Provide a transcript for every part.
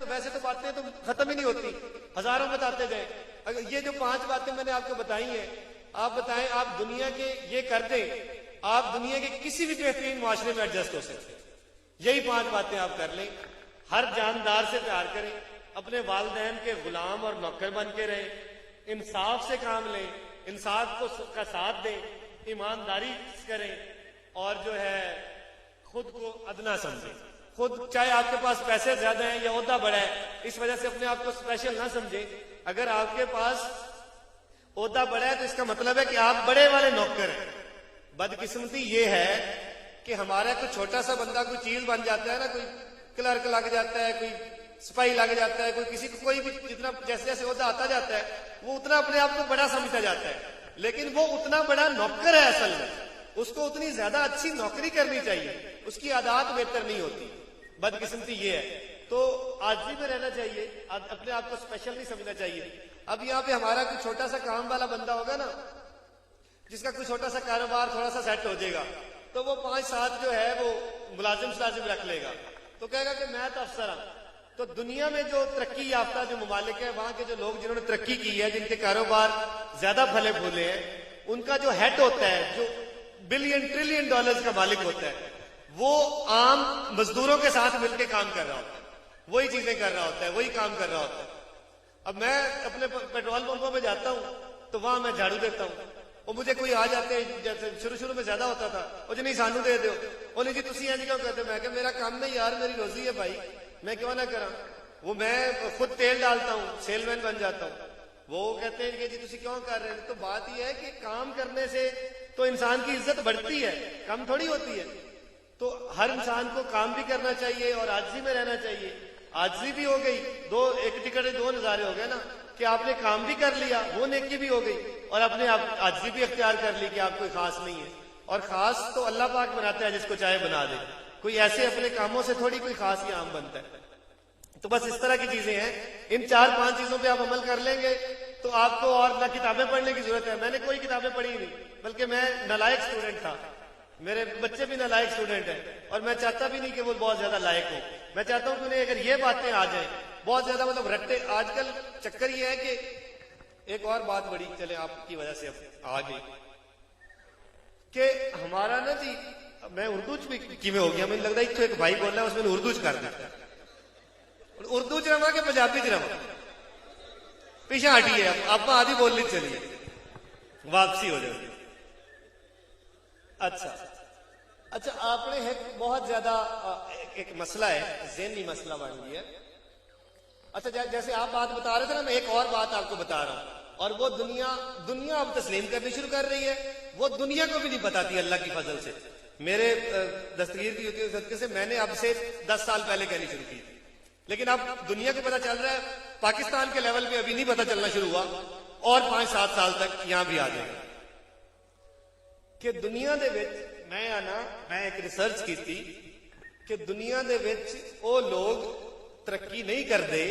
वैसे तो बातें तो खत्म ही नहीं होती, हजारों बताते गए। अगर ये जो 5 बातें मैंने आपको बताई हैं, आप बताएं, आप दुनिया के ये कर दें, आप दुनिया के किसी भी बेहतरीन माशरे में एडजस्ट हो सकते हैं। यही 5 बातें आप कर लें। हर जानदार से प्यार करें, अपने वालिदैन के गुलाम और नौकर बन के रहें, इंसाफ से काम लें, इंसाफ का साथ दें, ईमानदारी करें, और जो है खुद को अदना समझें। खुद चाहे आपके पास पैसे ज्यादा हैं या ओहदा बड़ा है, इस वजह से अपने आप को स्पेशल ना समझें। अगर आपके पास ओहदा बड़ा है तो इसका मतलब है कि आप बड़े वाले नौकर हैं। बदकिस्मती ये है कि हमारा कोई छोटा सा बंदा कोई चीज बन जाता है ना, कोई क्लर्क लग जाता है, कोई सिपाही लग जाता है, कोई किसी को कोई भी जितना जैसे जैसे ओहदा आता जाता है वो उतना अपने आप को बड़ा समझता जाता है, लेकिन वो उतना बड़ा नौकर है असल में। उसको उतनी ज्यादा अच्छी नौकरी करनी चाहिए, उसकी आदत बेहतर नहीं होती। बदकिस्मती ये है। तो आजी में रहना चाहिए, अपने आप को स्पेशल नहीं समझना चाहिए। अब यहाँ पे हमारा कोई छोटा सा काम वाला बंदा होगा ना, जिसका कोई छोटा सा कारोबार थोड़ा सा सेट हो जाएगा, तो वो 5-7 जो है वो मुलाजिम रख लेगा, तो कहेगा कि मैं तो अफसर हूं। तो दुनिया में जो तरक्की याफ्ता जो ममालिक है, वहां के जो लोग जिन्होंने तरक्की की है, जिनके कारोबार ज्यादा फले फूले हैं, उनका जो हेड होता है, जो बिलियन ट्रिलियन डॉलर्स का मालिक होता है, वो आम मजदूरों के साथ मिलकर काम कर रहा होता है, वही चीजें कर रहा होता है, वही काम कर रहा होता है। अब मैं अपने पेट्रोल पंपों पे जाता हूं तो वहां मैं झाड़ू देता हूं, और मुझे कोई आ जाते हैं, जैसे शुरू में ज्यादा होता था, वो जी नहीं सानू दे दो, वो नहीं जी तुसी इंज क्यों करते। मैं मेरा काम नहीं यार, मेरी रोजी है भाई, मैं क्यों ना करा। वो मैं खुद तेल डालता हूँ, सेलमैन बन जाता हूँ। वो कहते हैं कि जी तुसी क्यों कर रहे हैं। तो बात यह है कि काम करने से तो इंसान की इज्जत बढ़ती है, कम थोड़ी होती है। तो हर इंसान को काम भी करना चाहिए और आजिज़ी में रहना चाहिए। आजिज़ी भी हो गई, एक टिकट के 2 नजारे हो गए ना, कि आपने काम भी कर लिया, वो नेकी भी हो गई, और अपने आप आजिज़ी भी अख्तियार कर ली कि आप कोई खास नहीं है। और खास तो अल्लाह पाक बनाता है, जिसको चाहे बना दे। कोई ऐसे अपने कामों से थोड़ी कोई खास ही आम बनता है। तो बस इस तरह की चीजें हैं। इन 4-5 चीजों पे आप अमल कर लेंगे तो आपको और ना किताबें पढ़ने की जरूरत है। मैंने कोई किताबें पढ़ी नहीं, बल्कि मैं नालायक स्टूडेंट था। मेरे बच्चे भी नालायक स्टूडेंट हैं, और मैं चाहता भी नहीं कि वो बहुत ज्यादा लायक हो। मैं चाहता हूं कि उन्हें अगर ये बातें आ जाए बहुत ज्यादा, मतलब रट्टे। आजकल चक्कर ये है कि एक और बात बड़ी चले आपकी वजह से आ गई कि हमारा ना जी, मैं उर्दू च भी किमें हो गया, मुझे लगता है एक भाई बोल रहा है उसमें उर्दू च कर दिया। उर्दू च रहा कि पंजाबी च रहा, पीछे हटिए, आप आदि बोलनी चलिए, वापसी हो जाएगी। अच्छा, आपने एक बहुत ज्यादा एक मसला है, ज़हनी मसला बन गया। अच्छा, जैसे आप बात बता रहे थे ना, मैं एक और बात आपको बता रहा हूं, और वो दुनिया अब तस्लीम करनी शुरू कर रही है। वो दुनिया को भी नहीं बताती अल्लाह की फजल से। मेरे दस्तगीर की सदके से मैंने अब से 10 साल पहले कहनी शुरू की, लेकिन अब दुनिया को पता चल रहा है। पाकिस्तान के लेवल पे अभी नहीं पता चलना शुरू हुआ, और 5-7 साल तक यहां भी आ जाएगा कि दुनिया दे विच मैं एक रिसर्च की थी कि दुनिया दे विच वो लोग तरक्की नहीं करते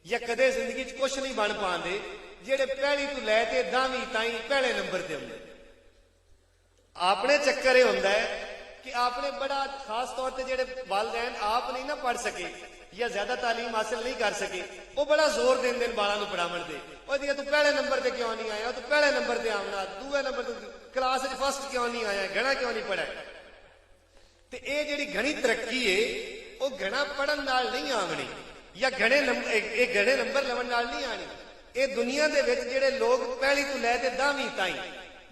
या कदे जिंदगी च कुछ नहीं बन पाते जेड़े पहली तो लैके 10वीं ताई पहले नंबर ते होंदे। आपने चक्कर यह होंदा है कि आपने बड़ा खास तौर पर जेड़े वालिदैन आप नहीं ना पढ़ सके या ज्यादा तालीम हासिल नहीं कर सके, वो बड़ा जोर देंदे बालां नूं पढ़ावण दे। तू पहले नंबर ते क्यों नहीं आया, तू पहले नंबर ते आना, दूसरे नंबर ते क्लास फर्स्ट क्यों नहीं आया, घना क्यों नहीं पढ़ा। ते ये जिहड़ी घनी तरक्की है वो घना पढ़न नाल नहीं आनी, या घने नंबर लवन नाल नहीं आनी। ये दुनिया दे विच जिहड़े लोग पहली तो लैके 10वीं ताईं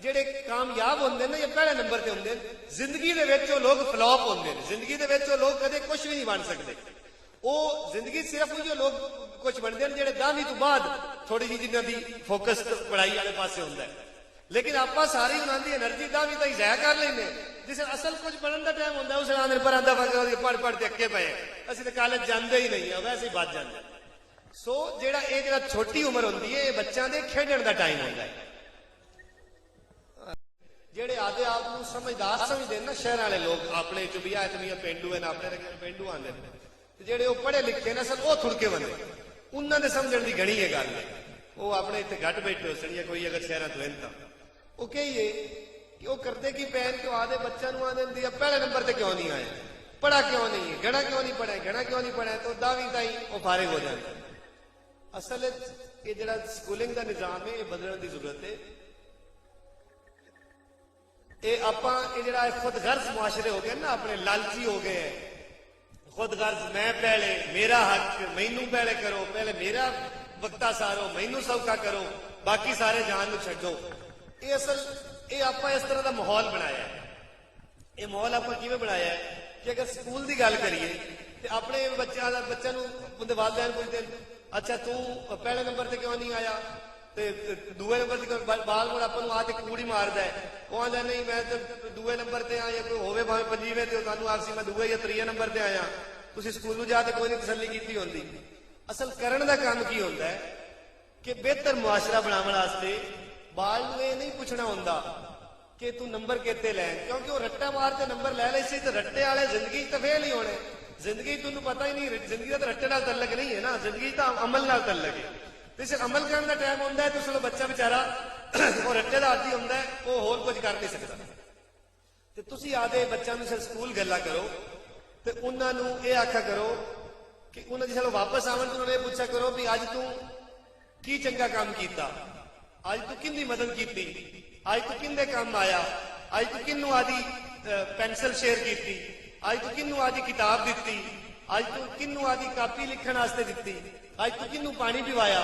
जेड़े कामयाब होंदे ने या पहले नंबर ते होंदे, जिंदगी दे विच वो लोग फ्लॉप होंदे ने। जिंदगी दे विच वो लोग कदे कुछ भी नहीं बन सकते। वो जिंदगी सिर्फ वो लोग कुछ बनते हैं जेड़े 10वीं तो बाद थोड़ी जी जिन्हों की फोकस पढ़ाई वाले पासे होंदा है। लेकिन आप सारी उन्होंने एनर्जी 10वीं तक जाया कर लेंगे, जिस असल कुछ बनने का टाइम होंदा उस आंदे पर आंदा पढ़ के अक्के पे असं तो कॉलेज जाते ही नहीं है, वैसे ही बच जाते। सो जेड़ा ये जेड़ा छोटी उम्र होंदी है, बच्चों के खेडण का टाइम होंदा है। जेड़े आदे आप समझदार समझते ना शहर वाले लोग, अपने चुबिया इतनिया पेंडू है, अपने पेंडू आते हैं, जेड़े वो पढ़े लिखे ने असल वो थुड़के बने, उन्होंने समझण की घनी है गल। वो अपने इतने घट बैठे हो सड़िया कोई अगर शहर तो इनता वो कही है कि वो करते की पैन क्यों आदे बच्चों आदे पहले नंबर से क्यों नहीं आए, पढ़ा क्यों नहीं है, गणा क्यों नहीं पढ़ा, गणा क्यों नहीं पढ़ा, तो 10वीं ताई वो फारिग हो जाता है। असल ये जरा स्कूलिंग का निजाम है ये बदलने की जरूरत है। ये आपां ये जरा खुद गर्ज मुआशरे हो गए ना, अपने लालची हो गए हैं, खुद गर्ज, मैं पहले, मेरा हक, मैनू पहले करो, पहले मेरा वक्ता सारो, मैनू सौखा करो, बाकी सारे जान नू छड्डो। ये असल ये आपां इस तरह का माहौल बनाया है। ये माहौल आपां किवें बनाया है कि अगर स्कूल की गल करिए तो अपने बच्चा नू उनके वालदैन पुछदे, अच्छा तू पहले नंबर से क्यों नहीं आया, ते दूए नंबर से बाल मुड़ अपन आ कूड़ी मारदा है, वो आंदा नहीं मैं तो दूए नंबर से आया, कोई होवे भावें पंजीवें ते सानू आखसी मैं दूए या त्रीए नंबर से आया, तुसीं स्कूल नू जाके कोई नहीं तसल्ली कीती होंदी। असल करन दा काम की होंदा है कि बेहतर मुआशरा बनाउण वास्ते बाल नू ये नहीं पुछना होंदा कि तू नंबर कितने लै, क्योंकि वो रट्टा मार के नंबर लै ले सी, तो रट्टे वाले जिंदगी तो फेल ही होने। जिंदगी तुम पता ही नहीं, जिंदगी का तो रट्टे नाल तल्लक नहीं है ना, जिंदगी तो अमल नाल तल्लक है। तो सिर्फ अमल करने का टाइम होंदा है तो चलो बच्चा बेचारा वो रट्टे का आदी होंदा है, वो होर कुछ कर नहीं सकता। तो तुसी आदे बच्चों नूं सिर्फ स्कूल गल्लां करो तो उन्होंने ये आख्या करो कि उन्होंने जो वापस आवन तो उन्होंने पूछा करो भी अज तू की चंगा काम किया, अज तू किंदी मदद की, अज तू किंदे काम आया, अज तू किन्नू आदि पेंसिल शेयर की, अज तू किन्नू आदि किताब दी, अज तू किन्नू आदि कापी लिखण वास्ते दी, अज तू किन्नू पानी पिवाया।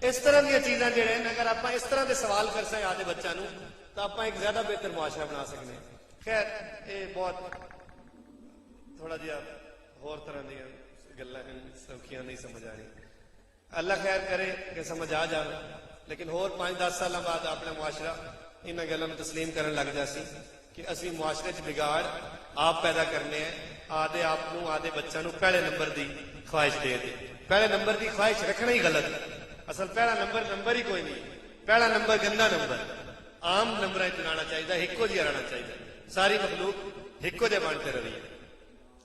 इस तरह दी चीजां जिहड़े ने अगर आप इस तरह के सवाल कर सकें आदे बच्चों नूं तो आप एक ज्यादा बेहतर मुआशरा बना सकते हैं। खैर ये बहुत थोड़ा जिहा होर तरह दी गल्लां सौखियां नहीं समझ आ रही। अल्लाह खैर करे कि समझ आ जाए, लेकिन होर 5-10 साल बाद अपना मुआशरा इन्हां गल्लां नूं तस्लीम करन लग जासी कि असीं मुआशरे च बिगाड़ आप पैदा करने हैं, आदे आप नूं आदे बच्चों नूं पहले नंबर की ख्वाहिश दे दे। पहले नंबर की ख्वाहिश रखना ही गलत है। असल पहला नंबर ही कोई नहीं, पहला नंबर गंदा नंबर, आम नंबर च आना चाहिए, हिको जिहा रहना चाहिए, सारी मखलूक हिको जिहा बनते रही है।